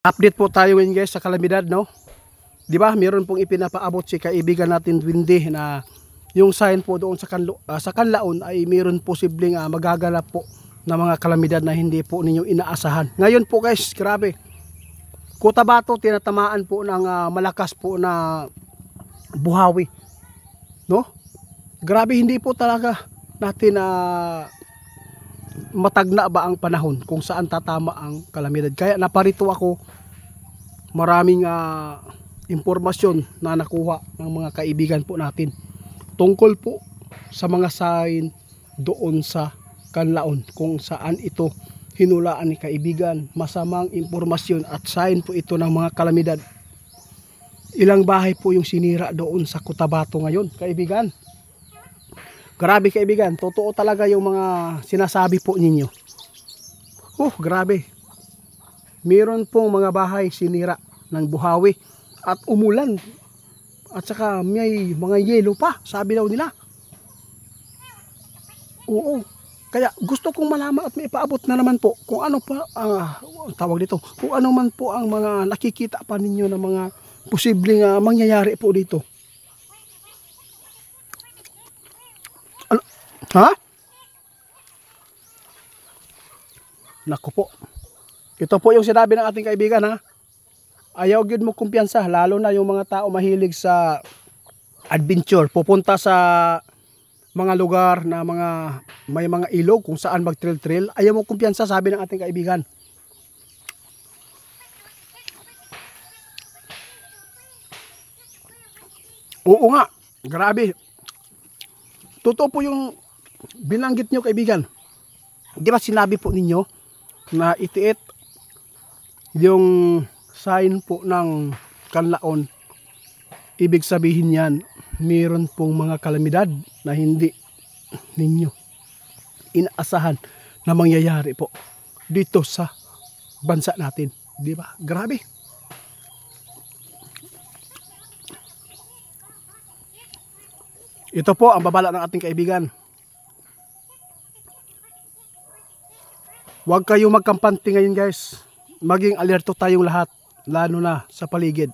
Update po tayo ngayon guys sa kalamidad, no? Di ba? Meron pong ipinapaabot si kaibigan natin Windy na yung sign po doon sa Kanlaon ay meron posibleng magaganap po na mga kalamidad na hindi po ninyo inaasahan. Ngayon po guys, grabe. Cotabato tinatamaan po ng malakas po na buhawi, no? Grabe, hindi po talaga natin matagna ba ang panahon kung saan tatama ang kalamidad. Kaya naparito ako, maraming impormasyon na nakuha ng mga kaibigan po natin tungkol po sa mga sign doon sa Kanlaon, kung saan ito hinulaan ni kaibigan. Masamang impormasyon at sign po ito ng mga kalamidad. Ilang bahay po yung sinira doon sa Cotabato ngayon, kaibigan. Grabe kaibigan, totoo talaga yung mga sinasabi po ninyo. Grabe. Meron pong mga bahay sinira ng buhawi at umulan. At saka may mga yelo pa, sabi daw nila. Oo. Kaya gusto kong malaman at may paabot na naman po kung ano pa tawag dito. Kung ano man po ang mga nakikita pa ninyo na mga posibleng mangyayari po dito. Ha? Naku po. Ito po yung sinabi ng ating kaibigan, ha. Ayaw gyud mo kumpiyansa, lalo na yung mga tao mahilig sa adventure, pupunta sa mga lugar na may mga ilog kung saan mag-trail. Ayaw mo kumpiyansa, sabi ng ating kaibigan. Oo nga, grabe. Totoo po yung binanggit nyo kaibigan. Di ba sinabi po ninyo na itiit yung sign po ng Kanlaon? Ibig sabihin yan, meron pong mga kalamidad na hindi ninyo inaasahan na mangyayari po dito sa bansa natin. Di ba? Grabe. Ito po ang babala ng ating kaibigan. Huwag kayong magkampante ngayon guys. Maging alerto tayong lahat, lalo na sa paligid.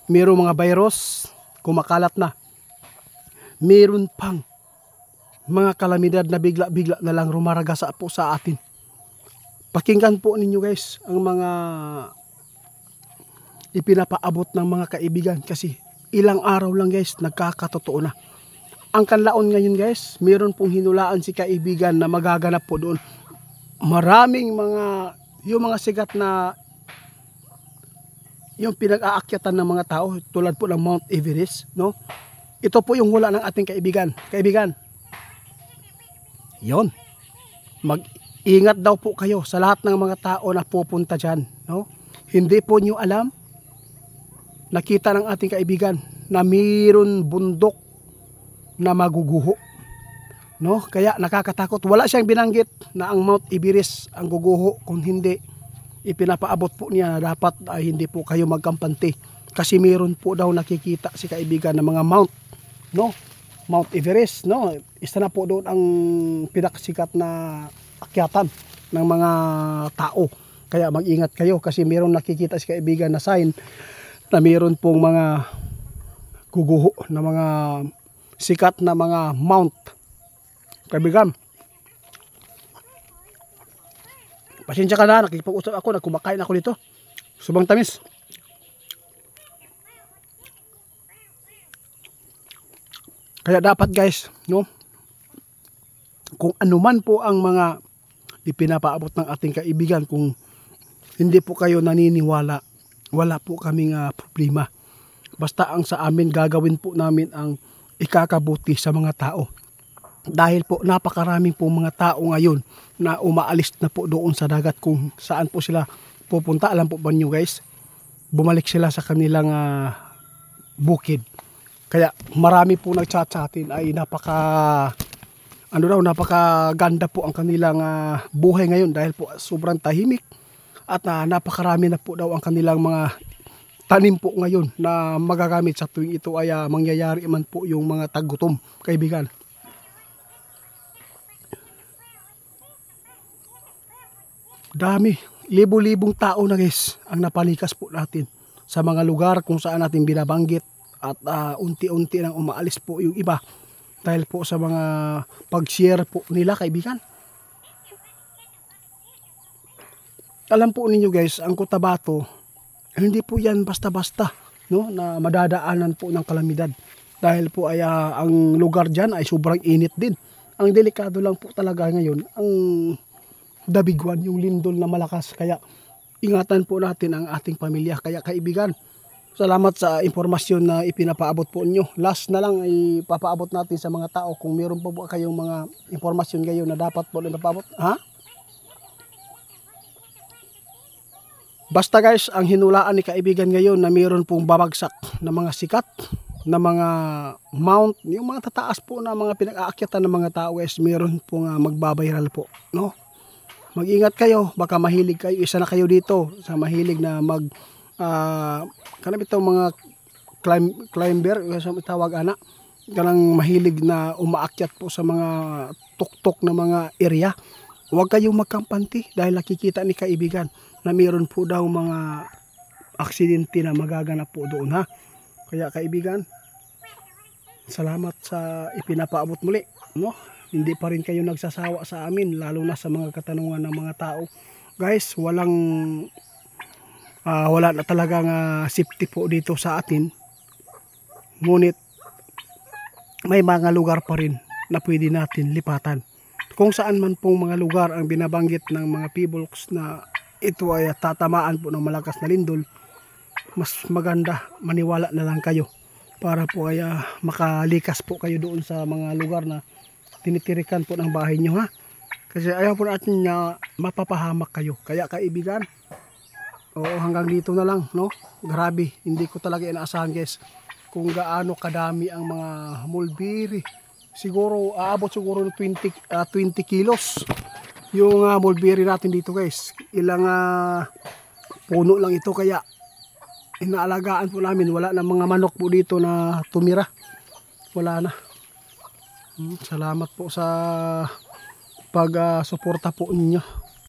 Mayroong mga virus, kumakalat na. Meron pang mga kalamidad na bigla-bigla na lang rumaragasa po sa atin. Pakinggan po ninyo guys ang mga ipinapaabot ng mga kaibigan kasi ilang araw lang guys, nagkakatotoo na. Ang Kanlaon ngayon guys, meron pong hinulaan si kaibigan na magaganap po doon. Maraming yung mga sigat na yung pinag-aakyatan ng mga tao tulad po ng Mount Everest, no? Ito po yung hula ng ating kaibigan. Kaibigan, yon, mag-ingat daw po kayo sa lahat ng mga tao na pupunta dyan, no? Hindi po nyo alam, nakita ng ating kaibigan na mayroon bundok na maguguho, no? Kaya nakakatakot. Wala siyang binanggit na ang Mount Everest ang guguho, kung hindi ipinapaabot po niya na dapat hindi po kayo magkampante kasi meron po daw nakikita si kaibigan ng mga mount, no? Mount Everest, no? Isa na po doon ang pinakasikat na akyatan ng mga tao. Kaya mag-ingat kayo kasi meron nakikita si kaibigan na sign na meron pong mga guguho na mga sikat na mga mount. Kaibigan, pasensya ka na, nakikipag-usap ako, nagkumakain ako dito. Subang tamis. Kaya dapat guys, no? Kung ano man po ang mga ipinapaabot ng ating kaibigan, kung hindi po kayo naniniwala, wala po kaming problema. Basta ang sa amin, gagawin po namin ang ikakabuti sa mga tao. Dahil po napakaraming po mga tao ngayon na umaalis na po doon sa dagat kung saan po sila pupunta. Alam po ba nyo guys, bumalik sila sa kanilang bukid. Kaya marami po nagchat-chatin ay napakaganda po ang kanilang buhay ngayon dahil po sobrang tahimik at napakarami na po daw ang kanilang mga tanim po ngayon na magagamit sa tuwing ito ay mangyayari man po yung mga taggutom, kaibigan. Dami, libo-libong tao na guys ang napalikas po natin sa mga lugar kung saan natin binabanggit at unti-unti nang umaalis po yung iba dahil po sa mga pag-share po nila kaibigan. Alam po ninyo guys, ang Cotabato hindi po yan basta-basta, no, na madadaanan po ng kalamidad dahil po ay ang lugar dyan ay sobrang init din. Ang delikado lang po talaga ngayon ang dabiguan, yung lindol na malakas, kaya ingatan po natin ang ating pamilya. Kaya kaibigan, salamat sa impormasyon na ipinapaabot po inyo. Last na lang ay papaabot natin sa mga tao kung meron po kayong mga impormasyon ngayon na dapat po ipapaabot. Basta guys, ang hinulaan ni kaibigan ngayon na meron pong babagsak na mga sikat na mga mount, yung mga tataas po na mga pinag-aakyatan ng mga tao guys, meron pong magbabiral po, no? Mag-ingat kayo, baka mahilig kayo, isa na kayo dito sa mahilig na kanang itong mga climber, tawag ana, kanang mahilig na umaakyat po sa mga tuktok na mga area. Huwag kayong magkampanti dahil nakikita ni kaibigan na meron po daw mga aksidente na magaganap po doon ha. Kaya kaibigan, salamat sa ipinapaabot muli, no? Hindi pa rin kayo nagsasawa sa amin, lalo na sa mga katanungan ng mga tao. Guys, wala na talagang safety po dito sa atin. Ngunit may mga lugar pa rin na pwede natin lipatan. Kung saan man pong mga lugar ang binabanggit ng mga peoples na ito ay tatamaan po ng malakas na lindol, mas maganda maniwala na lang kayo para po ay makalikas po kayo doon sa mga lugar na tinitirikan po ng bahay nyo ha. Kasi ayaw po natin na mapapahamak kayo. Kaya kaibigan, hanggang dito na lang, no? Grabe, hindi ko talaga inaasahan guys kung gaano kadami ang mga mulberry. Siguro aabot siguro ng 20 kilos yung mulberry natin dito guys. Ilang puno lang ito, kaya inaalagaan po namin. Wala na mga manok po dito na tumira. Wala na. Salamat po sa pag-suporta po ninyo.